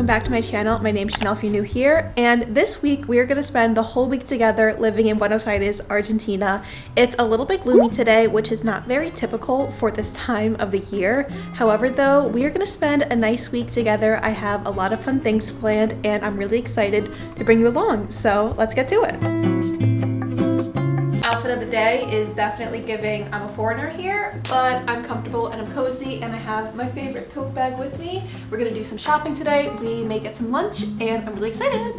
back to my channel. My name's Chanel if you're new here, and this week we are going to spend the whole week together living in Buenos Aires, Argentina. It's a little bit gloomy today, which is not very typical for this time of the year. However though, we are going to spend a nice week together. I have a lot of fun things planned and I'm really excited to bring you along, so let's get to it. Outfit of the day is definitely giving I'm a foreigner here, but I'm comfortable and I'm cozy and I have my favorite tote bag with me. We're gonna do some shopping today. We may get some lunch and I'm really excited.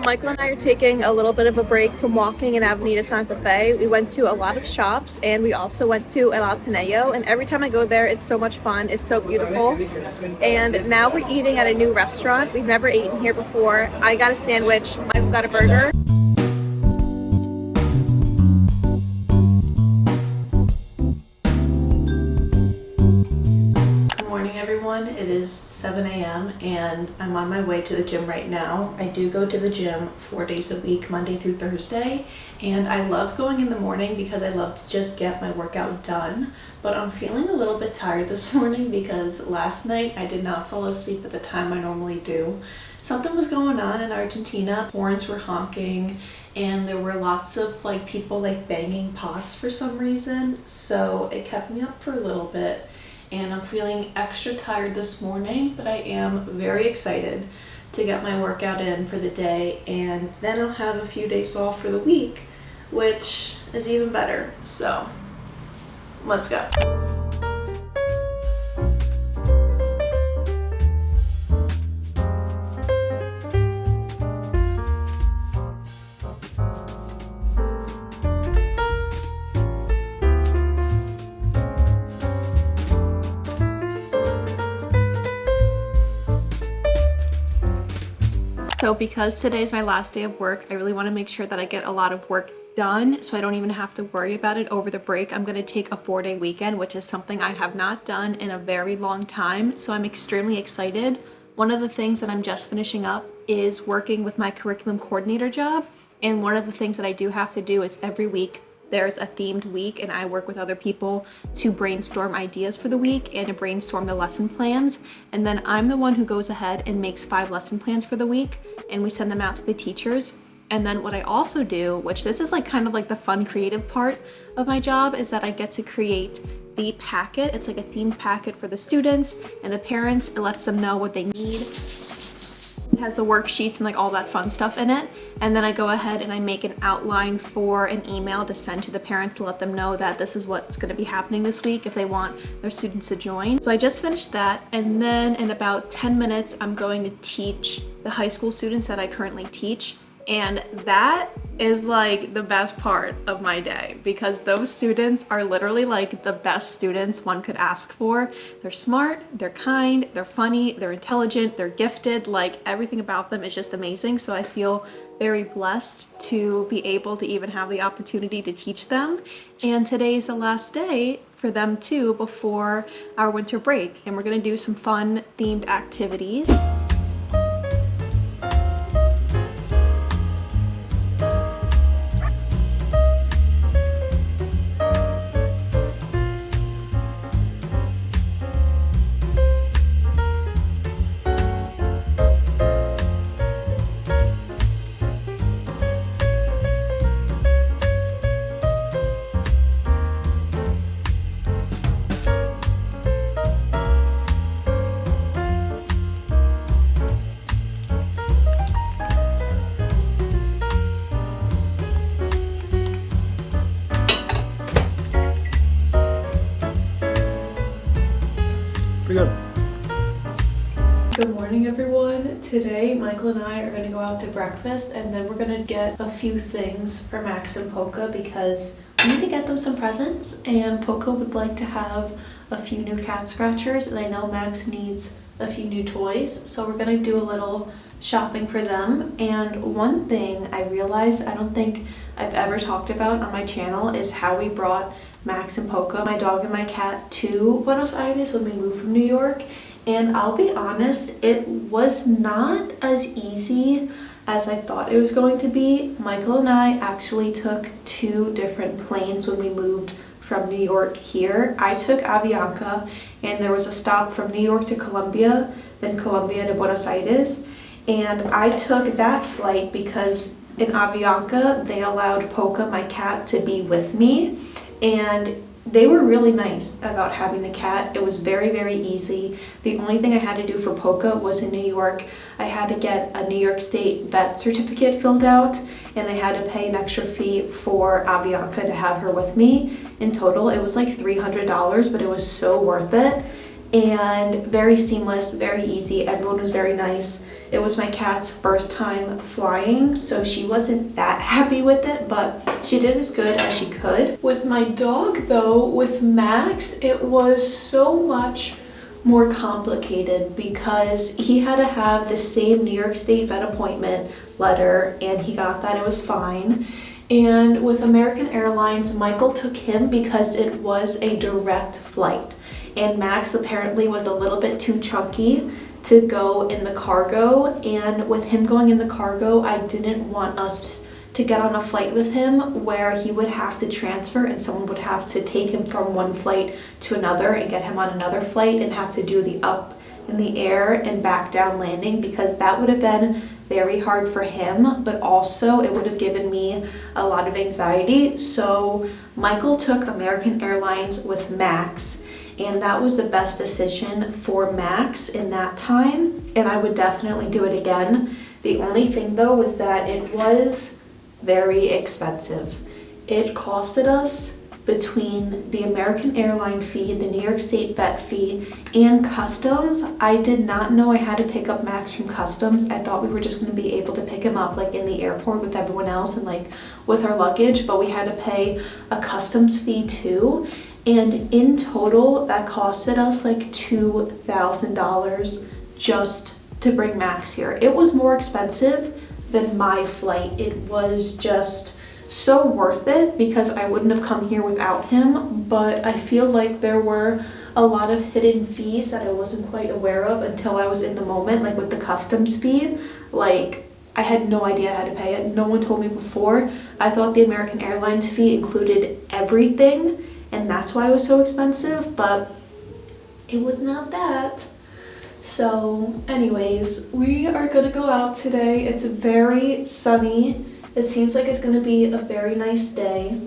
Michael and I are taking a little bit of a break from walking in Avenida Santa Fe. We went to a lot of shops and we also went to El Ateneo, and every time I go there it's so much fun. It's so beautiful. And now we're eating at a new restaurant. We've never eaten here before. I got a sandwich, Michael got a burger. It is 7 a.m. and I'm on my way to the gym right now. I do go to the gym 4 days a week, Monday through Thursday, and I love going in the morning because I love to just get my workout done. But I'm feeling a little bit tired this morning because last night I did not fall asleep at the time I normally do. Something was going on in Argentina. Horns were honking and there were lots of people banging pots for some reason, so it kept me up for a little bit. And I'm feeling extra tired this morning, but I am very excited to get my workout in for the day, and then I'll have a few days off for the week, which is even better. So let's go. So because today is my last day of work, I really want to make sure that I get a lot of work done so I don't even have to worry about it over the break. I'm going to take a 4-day weekend, which is something I have not done in a very long time, so I'm extremely excited. One of the things that I'm just finishing up is working with my curriculum coordinator job, and one of the things that I do have to do is every week there's a themed week and I work with other people to brainstorm ideas for the week and to brainstorm the lesson plans, and then I'm the one who goes ahead and makes 5 lesson plans for the week and we send them out to the teachers. And then what I also do, which this is kind of the fun creative part of my job, is that I get to create the packet. It's like a themed packet for the students and the parents. It lets them know what they need It has the worksheets and like all that fun stuff in it. And then I go ahead and I make an outline for an email to send to the parents to let them know that this is what's going to be happening this week if they want their students to join. So I just finished that, and then in about 10 minutes I'm going to teach the high school students that I currently teach. And that is like the best part of my day, because those students are literally like the best students one could ask for. They're smart, they're kind, they're funny, they're intelligent, they're gifted, like everything about them is just amazing. So I feel very blessed to be able to even have the opportunity to teach them. And today's the last day for them too before our winter break. And we're gonna do some fun themed activities. Pretty good. Good morning, everyone. Today, Michael and I are going to go out to breakfast, and then we're going to get a few things for Max and Polka because we need to get them some presents, and Polka would like to have a few new cat scratchers, and I know Max needs a few new toys, so we're going to do a little shopping for them. And one thing I realized I don't think I've ever talked about on my channel is how we brought Max and Polka, my dog and my cat, to Buenos Aires when we moved from New York. And I'll be honest, it was not as easy as I thought it was going to be. Michael and I actually took 2 different planes when we moved from New York here. I took Avianca, and there was a stop from New York to Colombia, then Colombia to Buenos Aires. And I took that flight because in Avianca, they allowed Polka, my cat, to be with me. And they were really nice about having the cat. It was very, very easy. The only thing I had to do for Polka was in New York. I had to get a New York State vet certificate filled out, and I had to pay an extra fee for Avianca to have her with me. In total, it was like $300, but it was so worth it. And very seamless, very easy. Everyone was very nice. It was my cat's first time flying, so she wasn't that happy with it, but she did as good as she could. With my dog though, with Max, it was so much more complicated because he had to have the same New York State vet appointment letter, and he got that. It was fine. And with American Airlines, Michael took him because it was a direct flight, and Max apparently was a little bit too chunky to go in the cargo. And with him going in the cargo, I didn't want us to get on a flight with him where he would have to transfer and someone would have to take him from one flight to another and get him on another flight and have to do the up in the air and back down landing, because that would have been very hard for him, but also it would have given me a lot of anxiety. So Michael took American Airlines with Max, and that was the best decision for Max in that time, and I would definitely do it again. The only thing though was that it was very expensive. It costed us, between the American airline fee, the New York State vet fee, and customs. I did not know I had to pick up Max from customs. I thought we were just going to be able to pick him up like in the airport with everyone else and like with our luggage, but we had to pay a customs fee too. And in total, that costed us like $2,000 just to bring Max here. It was more expensive than my flight. It was just so worth it because I wouldn't have come here without him, but I feel like there were a lot of hidden fees that I wasn't quite aware of until I was in the moment, like with the customs fee. Like, I had no idea how to pay it. No one told me before. I thought the American Airlines fee included everything, and that's why it was so expensive, but it was not that. So anyways, we are gonna go out today. It's very sunny. It seems like it's gonna be a very nice day,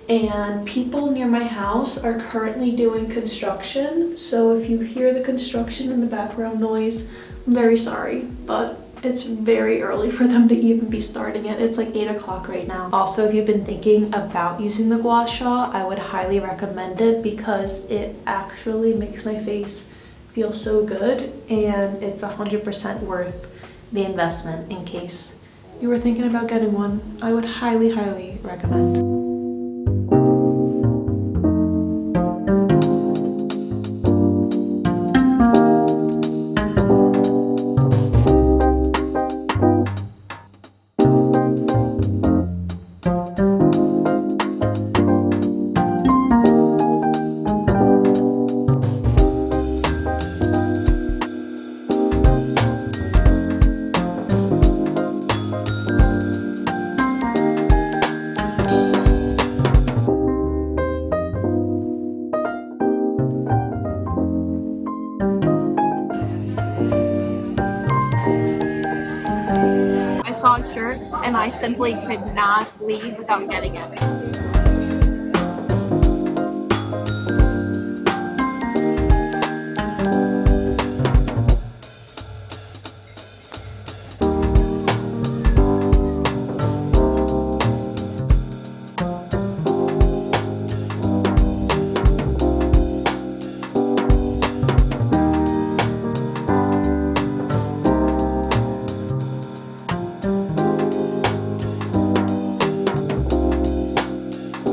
and people near my house are currently doing construction. So if you hear the construction in the background noise, I'm very sorry, but It's very early for them to even be starting it. It's like 8 o'clock right now. Also, if you've been thinking about using the gua sha, I would highly recommend it because it actually makes my face feel so good, and it's 100% worth the investment in case you were thinking about getting one. I would highly, highly recommend. I saw a shirt and I simply could not leave without getting it.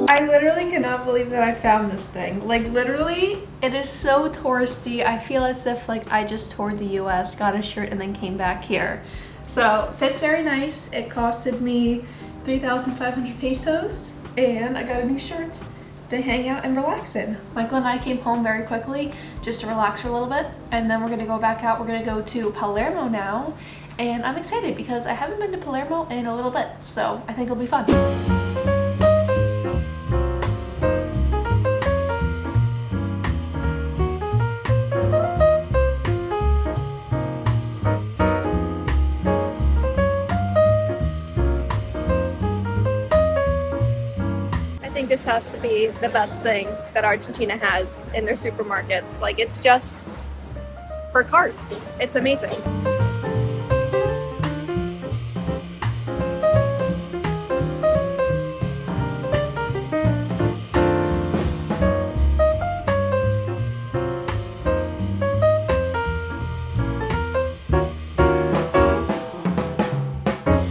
I literally cannot believe that I found this thing. Like, literally, it is so touristy. I feel as if like I just toured the US, got a shirt, and then came back here. So, fits very nice. It costed me 3,500 pesos, and I got a new shirt to hang out and relax in. Michael and I came home very quickly just to relax for a little bit, and then we're gonna go back out. We're gonna go to Palermo now, and I'm excited because I haven't been to Palermo in a little bit, so I think it'll be fun. I think this has to be the best thing that Argentina has in their supermarkets. Like, it's just for carts. It's amazing.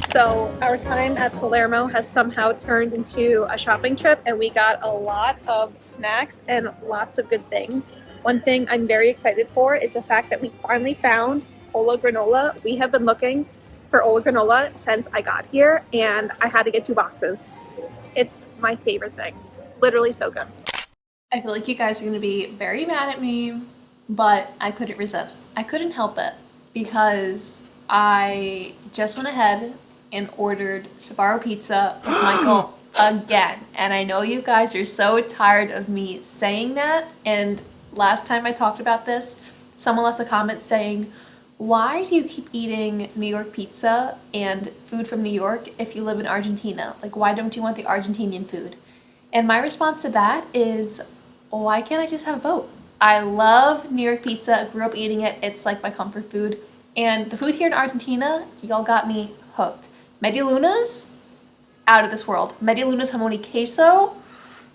So our time at Palermo has somehow turned into a shopping trip, and we got a lot of snacks and lots of good things. One thing I'm very excited for is the fact that we finally found Ola granola. We have been looking for Ola granola since I got here, and I had to get 2 boxes. It's my favorite thing. Literally so good. I feel like you guys are going to be very mad at me, but I couldn't resist. I couldn't help it because I just went ahead and ordered Sbarro pizza with Michael again. And I know you guys are so tired of me saying that. And last time I talked about this, someone left a comment saying, why do you keep eating New York pizza and food from New York if you live in Argentina? Like, why don't you want the Argentinian food? And my response to that is, why can't I just have both? I love New York pizza. I grew up eating it. It's like my comfort food. And the food here in Argentina, y'all got me hooked. Medialunas, out of this world. Medialunas jamón y queso.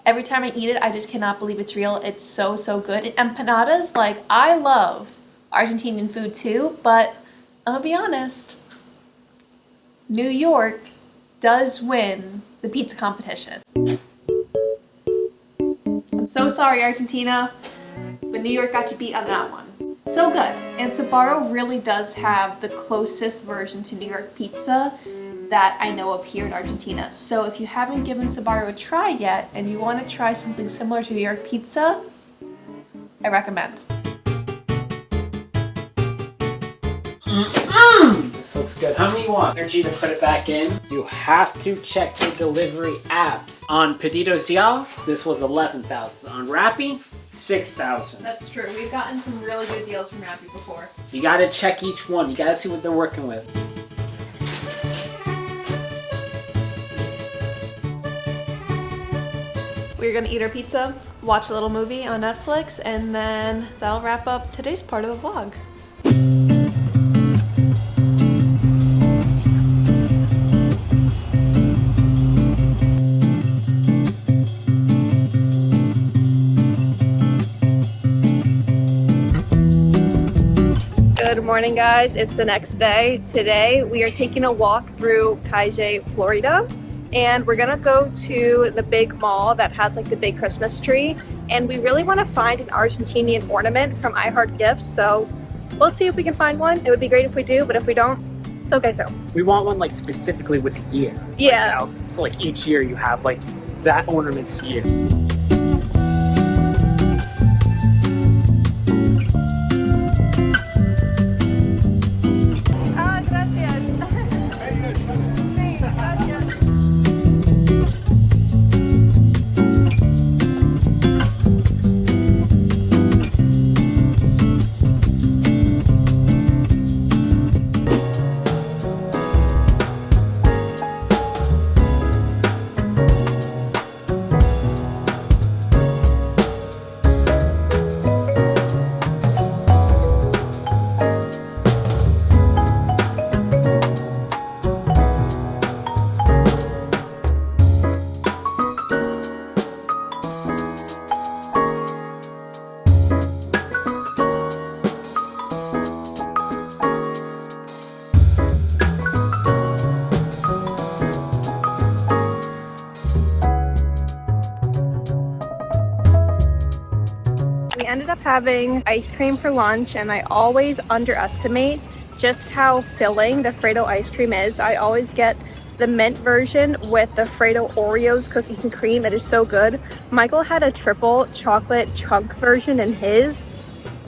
Every time I eat it, I just cannot believe it's real. It's so, so good. And empanadas, like, I love Argentinian food too, but I'm gonna be honest, New York does win the pizza competition. I'm so sorry, Argentina, but New York got you beat on that one. So good. And Sbarro really does have the closest version to New York pizza that I know of here in Argentina. So if you haven't given Sbarro a try yet and you want to try something similar to New York pizza, I recommend. This looks good. How many you want? Energy to put it back in. You have to check your delivery apps. On Pedidos Ya, this was 11,000. On Rappi, 6,000. That's true. We've gotten some really good deals from Rappi before. You gotta check each one. You gotta see what they're working with. We're gonna eat our pizza, watch a little movie on Netflix, and then that'll wrap up today's part of the vlog. Good morning, guys. It's the next day. Today we are taking a walk through Calle Florida, and we're gonna go to the big mall that has like the big Christmas tree, and we really want to find an Argentinian ornament from I Heart Gifts, so we'll see if we can find one. It would be great if we do, but if we don't, it's okay too. We want one like specifically with a year. Yeah. Like, so like each year you have like that ornament's year. We ended up having ice cream for lunch, and I always underestimate just how filling the Freddo ice cream is. I always get the mint version with the Freddo Oreos, cookies and cream. It is so good. Michael had a triple chocolate chunk version in his.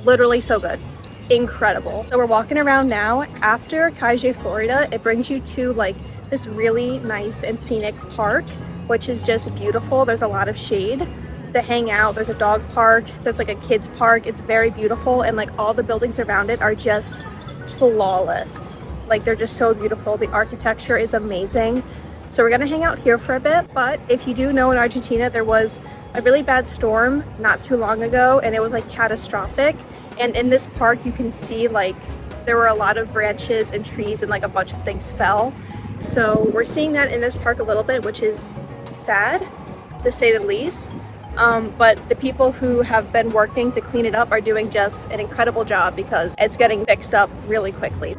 Literally so good. Incredible. So we're walking around now. After Calle Florida, it brings you to like this really nice and scenic park, which is just beautiful. There's a lot of shade to hang out. There's a dog park, there's like a kids park. It's very beautiful, and like all the buildings around it are just flawless. Like they're just so beautiful. The architecture is amazing. So we're gonna hang out here for a bit. But if you do know, in Argentina there was a really bad storm not too long ago, and it was like catastrophic. And in this park you can see like there were a lot of branches and trees, and like a bunch of things fell. So we're seeing that in this park a little bit, which is sad to say the least. But the people who have been working to clean it up are doing just an incredible job, because it's getting fixed up really quickly.